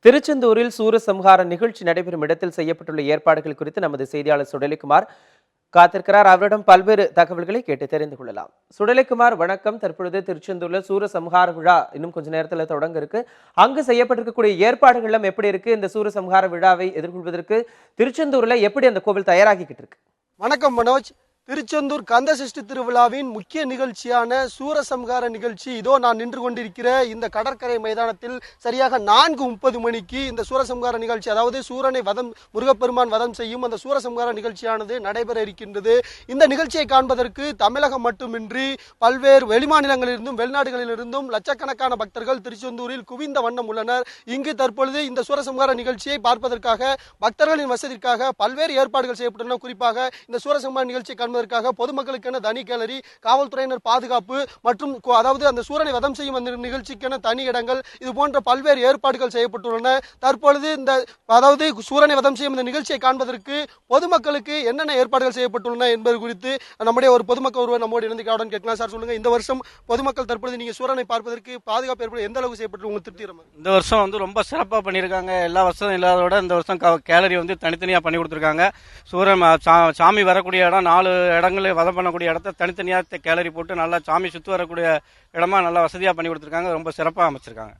திருச்செந்தூரில் சூரசம்ஹார நிகழ்ச்சி நடைபெறும் இடத்தில் செய்யப்பட்டுள்ள ஏற்பாடுகள் குறித்து நமது செய்தியாளர் சுடலைக்குமார் காத்திருக்கிறார். அவரிடம் பல்வேறு தகவல்களை கேட்டு தெரிந்து கொள்ளலாம். சுடலைக்குமார், வணக்கம். தற்பொழுது திருச்செந்தூர்ல சூரசம்ஹார விழா இன்னும் கொஞ்ச நேரத்துல தொடங்க இருக்கு. அங்கு செய்யப்பட்டிருக்கக்கூடிய ஏற்பாடுகள் எல்லாம் எப்படி இருக்கு? இந்த சூரசம்ஹார விழாவை எதிர்கொள்வதற்கு திருச்செந்தூர்ல எப்படி அந்த கோவில் தயாராகிக்கிட்டு இருக்கு? வணக்கம் மனோஜ். திருச்செந்தூர் கந்த சஷ்டி திருவிழாவின் முக்கிய நிகழ்ச்சியான சூரசம்ஹார நிகழ்ச்சி இதோ நான் நின்று கொண்டிருக்கிற இந்த கடற்கரை மைதானத்தில் சரியாக 4:30 மணிக்கு இந்த சூரசம்ஹார நிகழ்ச்சி, அதாவது சூரனை வதம் முருகப்பெருமான் வதம் செய்யும் அந்த சூரசம்ஹார நிகழ்ச்சியானது நடைபெற இருக்கின்றது. இந்த நிகழ்ச்சியை காண்பதற்கு தமிழகம் மட்டுமின்றி பல்வேறு வெளிமாநிலங்களிலிருந்தும் வெளிநாடுகளிலிருந்தும் லட்சக்கணக்கான பக்தர்கள் திருச்செந்தூரில் குவிந்த வண்ணம் உள்ளனர். இங்கு தற்பொழுது இந்த சூரசம்ஹார நிகழ்ச்சியை பார்ப்பதற்காக பக்தர்களின் வசதிக்காக பல்வேறு ஏற்பாடுகள் செய்யப்பட்டுள்ளன. குறிப்பாக இந்த சூரசம்ஹார நிகழ்ச்சியை பொதுமக்களுக்கென தனி கேலரி, காவல்துறையினர் பாதுகாப்பு மற்றும் அதாவது அந்த சூரனை வதம் செய்யும் அந்த நிகழ்ச்சிக்கென தனி இடங்கள், இது போன்ற பல்வேறு ஏற்பாடுகள் செய்யப்பட்டுள்ளன. தற்பொழுது இந்த அதாவது சூரனை வதம் செய்யும் இந்த நிகழ்ச்சியை காண்பதற்கு பொதுமக்களுக்கு என்னென்ன ஏற்பாடுகள் செய்யப்பட்டுள்ளன என்பது குறித்து நம்முடைய ஒரு பொதுமக்கள் ஒருவர் நம்மோடு இணைந்து கேட்கலாம். சார், சொல்லுங்க, இந்த வருஷம் பொதுமக்கள் தற்பொழுது நீங்க சூரனை பார்ப்பதற்கு பாதுகாப்பு ஏற்பாடு எந்த அளவுக்கு செய்யப்பட்டு உங்களுக்கு திருப்திகரமா? இந்த வருஷம் ரொம்ப சிறப்பாக பண்ணியிருக்காங்க. எல்லா வருஷம் இல்லாதோட இந்த வருஷம் கேலரி தனித்தனியாக பண்ணி கொடுத்துருக்காங்க. சூரன் சாமி வரக்கூடிய இடம் 4 இடங்களில் வதம் பண்ணக்கூடிய இடத்த தனித்தனியாக கேலரி போட்டு நல்லா சாமி சுற்றி வரக்கூடிய இடமா நல்லா வசதியாக பண்ணி கொடுத்துருக்காங்க. ரொம்ப சிறப்பாக அமைச்சிருக்காங்க.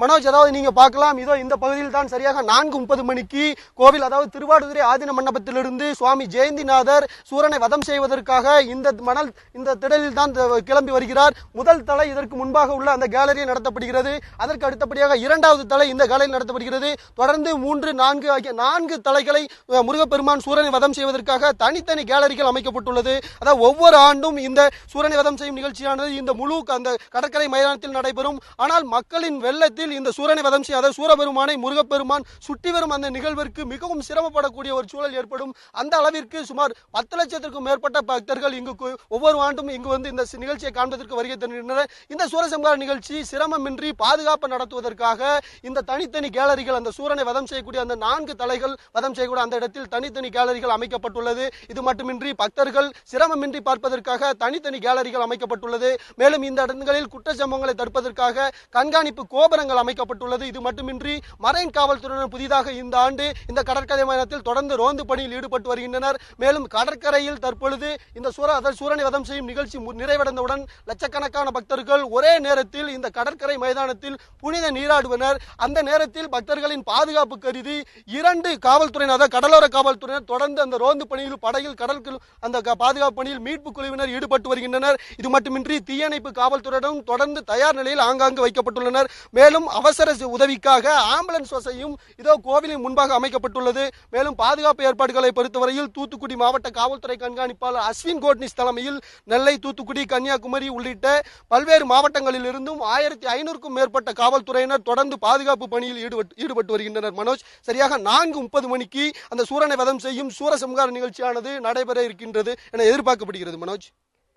மனோஜ், அதாவது நீங்க பார்க்கலாம், இதோ இந்த பகுதியில் தான் சரியாக 4:30 மணிக்கு கோவில், அதாவது திருவாடுதுறை ஆதீன மண்டபத்திலிருந்து சுவாமி ஜெயந்திநாதர் சூரனை வதம் செய்வதற்காக இந்த திடலில் தான் கிளம்பி வருகிறார். முதல் தலை இதற்கு முன்பாக உள்ள அந்த கேலரியில் நடத்தப்படுகிறது. அதற்கு அடுத்தபடியாக 2வது தலை இந்த கேலரியில் நடத்தப்படுகிறது. தொடர்ந்து 3, 4 ஆகிய 4 தலைகளை முருகப்பெருமான் சூரனை வதம் செய்வதற்காக தனித்தனி கேலரிகள் அமைக்கப்பட்டுள்ளது. அதாவது ஒவ்வொரு ஆண்டும் இந்த சூரனை வதம் செய்யும் நிகழ்ச்சியானது இந்த முழு அந்த கடற்கரை மைதானத்தில் நடைபெறும். ஆனால் மக்களின் இந்த சூரனை வதம் செய்ய, அதாவது சூரபெருமானை முருகப்பெருமான் சுற்றி வரும் அந்த நிகழ்விற்கு மிகவும் சிரமப்படக்கூடிய ஒரு சூழல் ஏற்படும். அந்த அளவிற்கு சுமார் 10 லட்சத்திற்கும் மேற்பட்ட பக்தர்கள் இங்கு ஒவ்வொரு ஆண்டும் இங்கு வந்து இந்த நிகழ்ச்சியை காண்பதற்கு வருகை தருகின்றனர். இந்த சூரசம்ஹார நிகழ்ச்சி சிரமமின்றி பாதுகாப்பு நடத்துவதற்காக இந்த தனித்தனி கேலரிகள், அந்த சூரனை வதம் செய்யக்கூடிய அந்த 4 தலைகள் வதம் செய்யக்கூடிய அந்த இடத்தில் தனித்தனி கேலரிகள் அமைக்கப்பட்டுள்ளது. இது மட்டுமின்றி பக்தர்கள் சிரமமின்றி பார்ப்பதற்காக தனித்தனி கேலரிகள் அமைக்கப்பட்டுள்ளது. மேலும் இந்த இடங்களில் குற்றச்சம்பவங்களை தடுப்பதற்காக கண்காணிப்பு கோபுரங்கள் அமைக்கப்பட்டுள்ளது. இது மட்டுமின்றி மரைன் காவல்துறையினர் புதிதாக இந்த ஆண்டு இந்த கடற்கரை மைதானத்தில் தொடர்ந்து ரோந்து பணியில் ஈடுபட்டு வருகின்றனர். மேலும் கடற்கரையில் தற்பொழுது இந்த சூரனை வதம் செய்யும் நிகழ்ச்சி நிறைவடைந்தவுடன் லட்சக்கணக்கான பக்தர்கள் ஒரே நேரத்தில் இந்த கடற்கரை மைதானத்தில் புனித நீராடுவனர். அந்த நேரத்தில் பக்தர்களின் பாதுகாப்பு கருதி 2 காவல்துறையினர், அதாவது கடலோர காவல்துறையினர் தொடர்ந்து அந்த ரோந்து பணியில் படகில் கடற்கரை அந்த பாதுகாப்பு பணியில் மீட்பு குழுவினர் ஈடுபட்டு வருகின்றனர். இது மட்டுமின்றி தீயணைப்பு காவல்துறையினரும் தொடர்ந்து தயார் நிலையில் ஆங்காங்கு வைக்கப்பட்டுள்ளனர். மேலும் அவசர உதவிக்காக ஆம்புலன்ஸ் வசதியும் இதோ கோவிலின் முன்பாக அமைக்கப்பட்டுள்ளது. மேலும் பாதுகாப்பு ஏற்பாடுகளை பொறுத்தவரையில் தூத்துக்குடி மாவட்ட காவல்துறை கண்காணிப்பாளர் அஸ்வின் கோட்னிஸ் தலைமையில் நெல்லை, தூத்துக்குடி, கன்னியாகுமரி உள்ளிட்ட பல்வேறு மாவட்டங்களில் இருந்தும் 1500க்கும் மேற்பட்ட காவல்துறையினர் தொடர்ந்து பாதுகாப்பு பணியில் ஈடுபட்டு வருகின்றனர். மனோஜ், சரியாக 4:30 மணிக்கு அந்த சூரனை வதம் செய்யும் சூரசம்ஹார நிகழ்ச்சியானது நடைபெற இருக்கின்றது என எதிர்பார்க்கப்படுகிறது. மனோஜ்,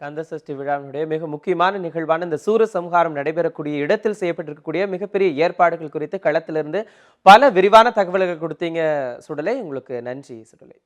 கந்தசஷ்டி விழாவினுடைய மிக முக்கியமான நிகழ்வான இந்த சூரசம்ஹாரம் நடைபெறக்கூடிய இடத்தில் செய்யப்பட்டிருக்கக்கூடிய மிகப்பெரிய ஏற்பாடுகள் குறித்து களத்திலிருந்து பல விரிவான தகவல்கள் கொடுத்தீங்க சுடலை. உங்களுக்கு நன்றி சுடலை.